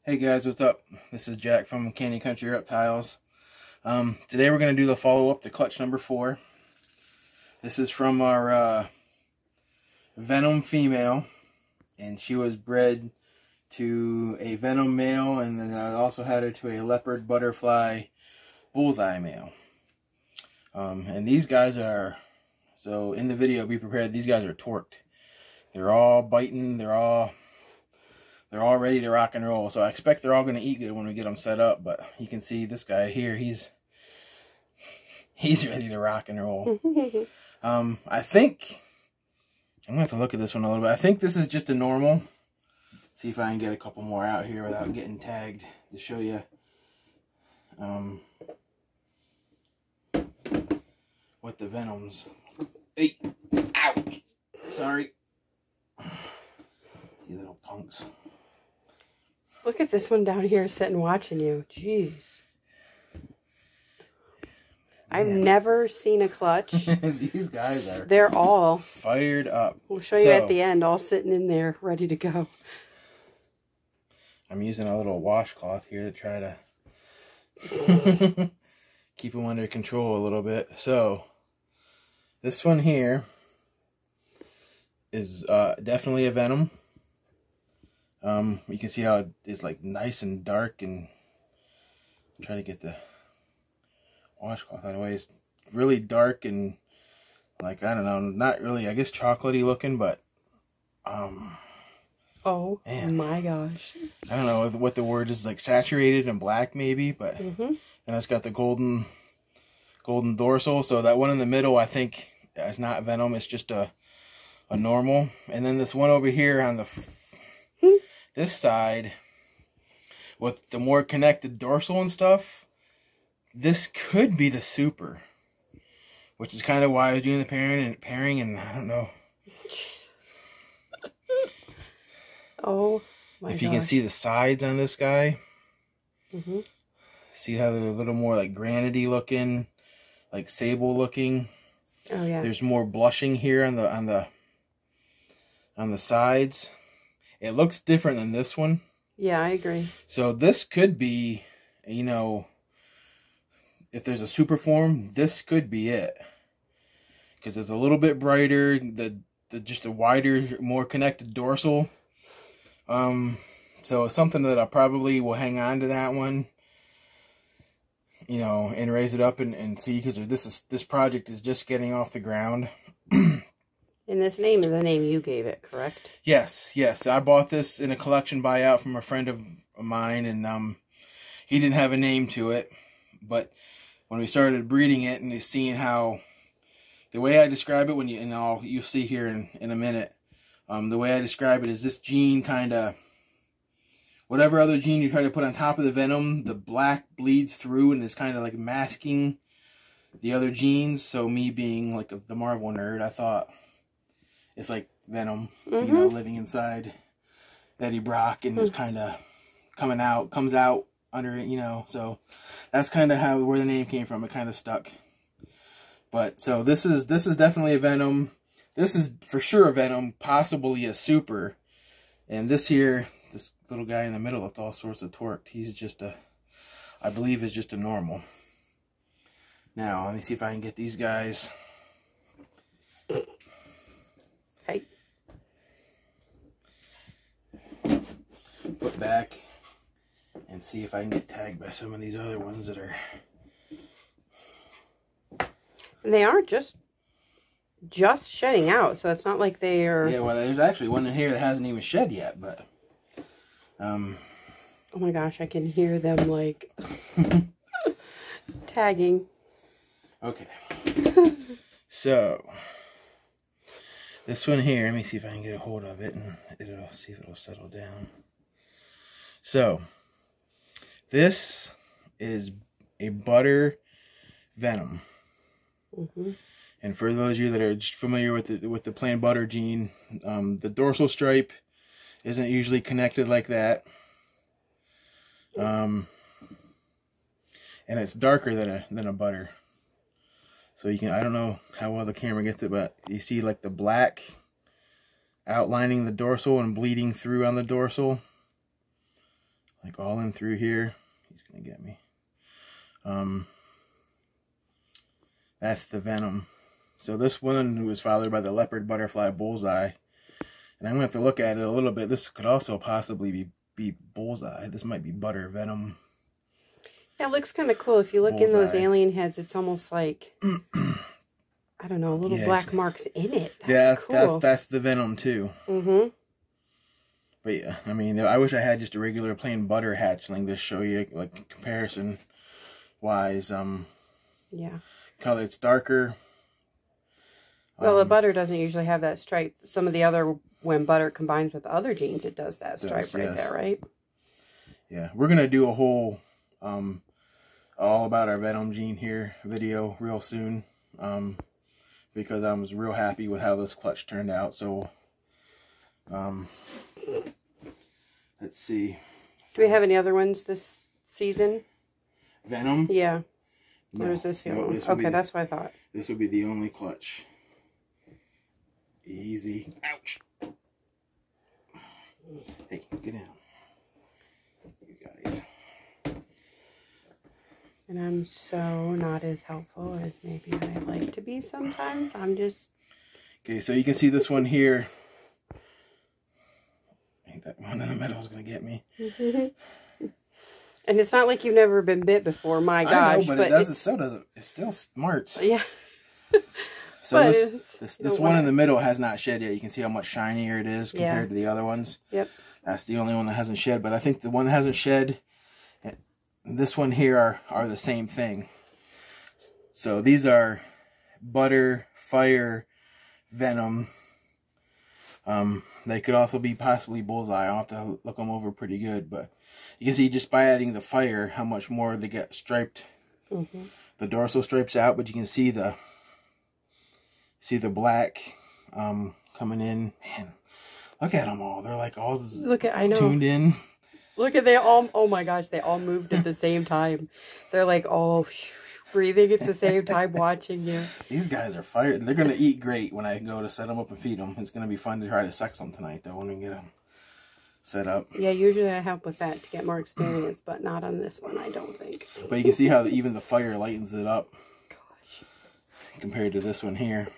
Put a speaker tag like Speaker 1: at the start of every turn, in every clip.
Speaker 1: Hey guys, what's up? This is Jack from Canyon Country Reptiles. Today we're going to do the follow-up to clutch number 4. This is from our Venom female, and she was bred to a Venom male, and then I also had her to a Leopard butterfly Bullseye male. And these guys are, so in the video, be prepared, these guys are torqued. They're all biting, they're all ready to rock and roll. So I expect they're all going to eat good when we get them set up. But you can see this guy here, he's ready to rock and roll. I think, I'm going to have to look at this one a little bit. I think this is just a normal. See if I can get a couple more out here without getting tagged to show you what the Venoms. Hey, ouch! Sorry. You little punks.
Speaker 2: Look at this one down here sitting watching you. Jeez. I've never seen a clutch.
Speaker 1: These guys are.
Speaker 2: They're all
Speaker 1: fired up.
Speaker 2: We'll show you at the end, all sitting in there, ready to go.
Speaker 1: I'm using a little washcloth here to try to keep them under control a little bit. So, this one here is definitely a Venom. You can see how it's like nice and dark, and try to get the washcloth out of the way. It's really dark and like, I don't know, not really, I guess chocolatey looking, but
Speaker 2: oh
Speaker 1: man,
Speaker 2: my gosh,
Speaker 1: I don't know what the word is, like saturated and black maybe, but and it's got the golden dorsal. So that one in the middle, I think, is not Venom, it's just a normal. And then this one over here on the this side, with the more connected dorsal and stuff, this could be the super, which is kind of why I was doing the pairing, and I don't know.
Speaker 2: Oh my gosh.
Speaker 1: If you can see the sides on this guy, see how they're a little more like granity looking, like sable looking.
Speaker 2: Oh yeah.
Speaker 1: There's more blushing here on the sides. It looks different than this one.
Speaker 2: Yeah, I agree.
Speaker 1: So this could be, you know, if there's a super form, this could be it. Because it's a little bit brighter, just a wider, more connected dorsal. So it's something that I probably will hang on to that one, you know, and raise it up and see, because this project is just getting off the ground.
Speaker 2: And this name is the name you gave it, correct?
Speaker 1: Yes. I bought this in a collection buyout from a friend of mine, and he didn't have a name to it. But when we started breeding it and seeing how, the way I describe it, you'll see here in a minute, the way I describe it is this gene kind of, whatever other gene you try to put on top of the Venom, the black bleeds through and is kind of like masking the other genes. So me being like the Marvel nerd, I thought, it's like Venom, you know, living inside Eddie Brock, and is kind of comes out under it, you know. So that's kind of where the name came from. It kind of stuck. But so this is definitely a Venom. This is for sure a Venom, possibly a super. And this here, this little guy in the middle that's all sorts of torqued, he's just I believe is just a normal. Now let me see if I can get these guys.
Speaker 2: Hey.
Speaker 1: Put back and see if I can get tagged by some of these other ones that are.
Speaker 2: They aren't just shedding out, so it's not like they are.
Speaker 1: Yeah, well, there's actually one in here that hasn't even shed yet, but
Speaker 2: oh my gosh, I can hear them like tagging.
Speaker 1: Okay. So this one here, let me see if I can get a hold of it, and see if it'll settle down. So this is a butter Venom. And for those of you that are familiar with the plain butter gene, the dorsal stripe isn't usually connected like that, and it's darker than a butter. So you can, I don't know how well the camera gets it, but you see like the black outlining the dorsal and bleeding through on the dorsal. like all in through here. He's gonna get me. That's the Venom. So this one was followed by the Leopard, Butterfly, Bullseye. And I'm gonna have to look at it a little bit. This could also possibly be Bullseye. This might be Butter Venom.
Speaker 2: Yeah, it looks kind of cool. If you look
Speaker 1: Bullseye.
Speaker 2: in those alien heads, it's almost like, I don't know, little black marks in it. That's cool.
Speaker 1: That's the Venom too.
Speaker 2: Mm-hmm.
Speaker 1: But yeah, I mean, I wish I had just a regular plain butter hatchling to show you, like, comparison wise.
Speaker 2: Yeah.
Speaker 1: Color, it's darker.
Speaker 2: Well, the butter doesn't usually have that stripe. Some of the other, when butter combines with other genes, it does that stripe right there, right?
Speaker 1: Yeah, we're gonna do a whole all about our Venom gene here video real soon, because I was real happy with how this clutch turned out. So let's see.
Speaker 2: Do we have any other ones this season?
Speaker 1: Venom?
Speaker 2: Yeah.
Speaker 1: No,
Speaker 2: or is this the
Speaker 1: no,
Speaker 2: only one? Okay, that's what I thought.
Speaker 1: This would be the only clutch. Easy. Ouch. Hey, get down. You guys.
Speaker 2: And I'm so not as helpful as maybe I like to be sometimes. I'm just...
Speaker 1: Okay, so you can see this one here. I think that one in the middle is going to get me.
Speaker 2: And it's not like you've never been bit before. My gosh.
Speaker 1: I know, but it doesn't. It still smarts.
Speaker 2: Yeah.
Speaker 1: So this one in the middle has not shed yet. You can see how much shinier it is compared to the other ones.
Speaker 2: Yep.
Speaker 1: That's the only one that hasn't shed. But I think the one that hasn't shed, and this one here are the same thing. So these are Butter, Fire, Venom. They could also be possibly Bullseye. I'll have to look them over pretty good. But you can see just by adding the Fire how much more they get striped. The dorsal stripes out, but you can see the black coming in. Man, look at them all. They're like all tuned in.
Speaker 2: Look at they all. Oh my gosh, they all moved at the same time. They're like all breathing at the same time, watching you.
Speaker 1: These guys are fired. They're gonna eat great when I go to set them up and feed them. It's gonna be fun to try to sex them tonight, though, when we get them set up. Yeah,
Speaker 2: usually I help with that to get more experience, but not on this one, I don't think.
Speaker 1: But you can see how even the Fire lightens it up. Compared to this one here.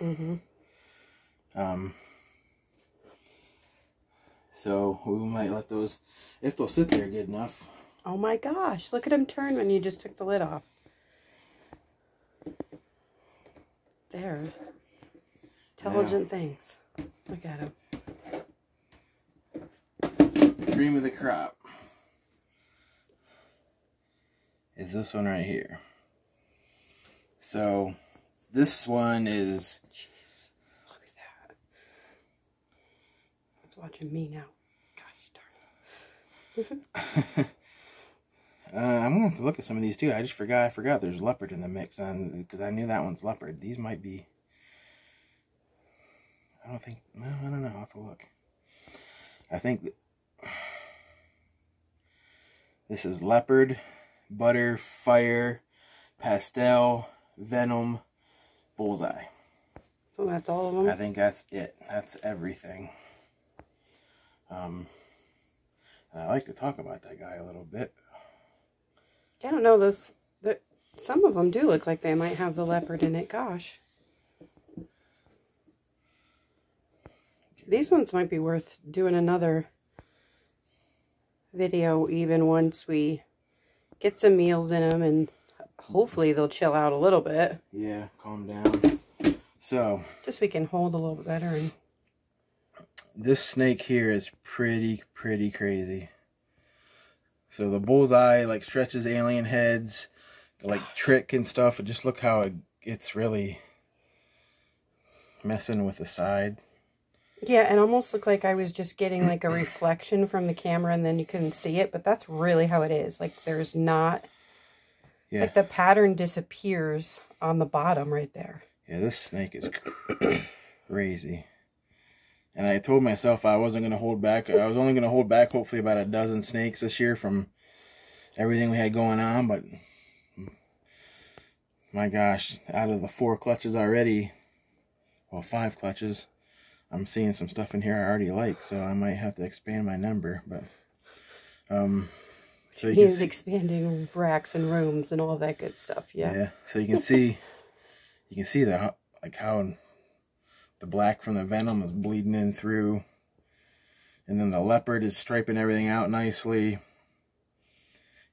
Speaker 1: So we might let those, if they'll sit there good enough.
Speaker 2: Oh my gosh, look at him turn when you just took the lid off. They're intelligent things. Look at him.
Speaker 1: Cream of the crop is this one right here. So this one is...
Speaker 2: Jeez, look at that. It's watching me now. Gosh darn it.
Speaker 1: I'm going to have to look at some of these too. I forgot there's Leopard in the mix, because I knew that one's Leopard. These might be... I don't know. I'll have to look. I think this is Leopard, Butter, Fire, Pastel, Venom, Bullseye.
Speaker 2: So that's all of them?
Speaker 1: I think that's it. That's everything. I like to talk about that guy a little bit.
Speaker 2: I don't know, some of them do look like they might have the Leopard in it. Gosh. These ones might be worth doing another video even once we get some meals in them, and hopefully they'll chill out a little bit.
Speaker 1: Yeah, calm down. So
Speaker 2: just so we can hold a little bit better. And
Speaker 1: this snake here is pretty crazy. So the Bullseye like stretches alien heads, like trick and stuff, and just look how it's really messing with the side.
Speaker 2: Yeah, and almost looked like I was just getting like a reflection from the camera and then you couldn't see it, but that's really how it is. Like there's not, it's like the pattern disappears on the bottom right there.
Speaker 1: Yeah, this snake is crazy. And I told myself I wasn't going to hold back. I was only going to hold back hopefully about a dozen snakes this year from everything we had going on, but my gosh, out of the 4 clutches already, well, 5 clutches, I'm seeing some stuff in here I already like, so I might have to expand my number. But So
Speaker 2: he is expanding racks and rooms and all that good stuff. Yeah.
Speaker 1: Yeah. So you can see, the like how the black from the Venom is bleeding in through, and then the Leopard is striping everything out nicely,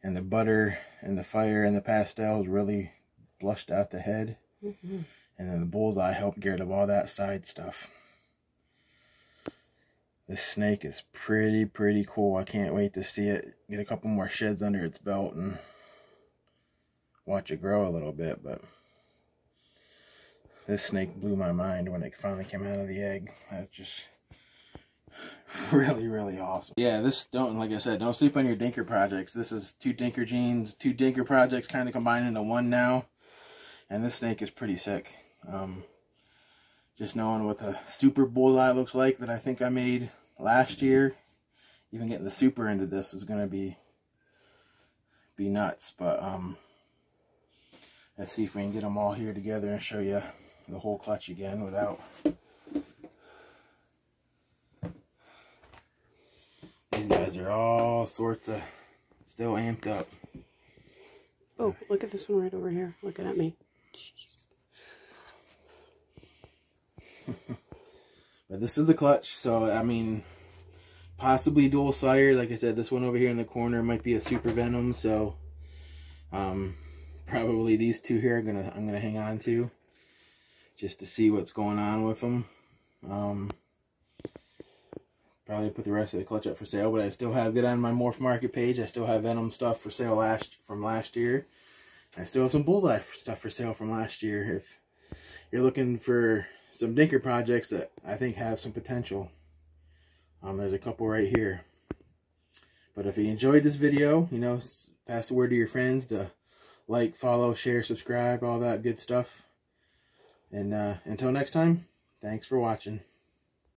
Speaker 1: and the butter and the fire and the pastels really blushed out the head, and then the Bullseye helped get rid of all that side stuff. This snake is pretty cool. I can't wait to see it get a couple more sheds under its belt and watch it grow a little bit. But this snake blew my mind when it finally came out of the egg. That's just really awesome. Yeah, like I said, don't sleep on your dinker projects. This is 2 dinker genes, 2 dinker projects kind of combined into one now. And this snake is pretty sick. Just knowing what the super Bullseye looks like that I think I made last year, even getting the super into this is going to be nuts. But let's see if we can get them all here together and show you the whole clutch again without... These guys are all sorts of still amped up.
Speaker 2: Oh, look at this one right over here looking at me. Jeez.
Speaker 1: But this is the clutch, so I mean, possibly dual sire. Like I said, this one over here in the corner might be a super Venom, so probably these 2 here I'm gonna hang on to just to see what's going on with them. Probably put the rest of the clutch up for sale, but I still have it on my Morph Market page. I still have Venom stuff for sale from last year. I still have some Bullseye stuff for sale from last year. If you're looking for some dinker projects that I think have some potential, there's a couple right here. But if you enjoyed this video, you know, pass the word to your friends to like, follow, share, subscribe, all that good stuff. And until next time, thanks for watching.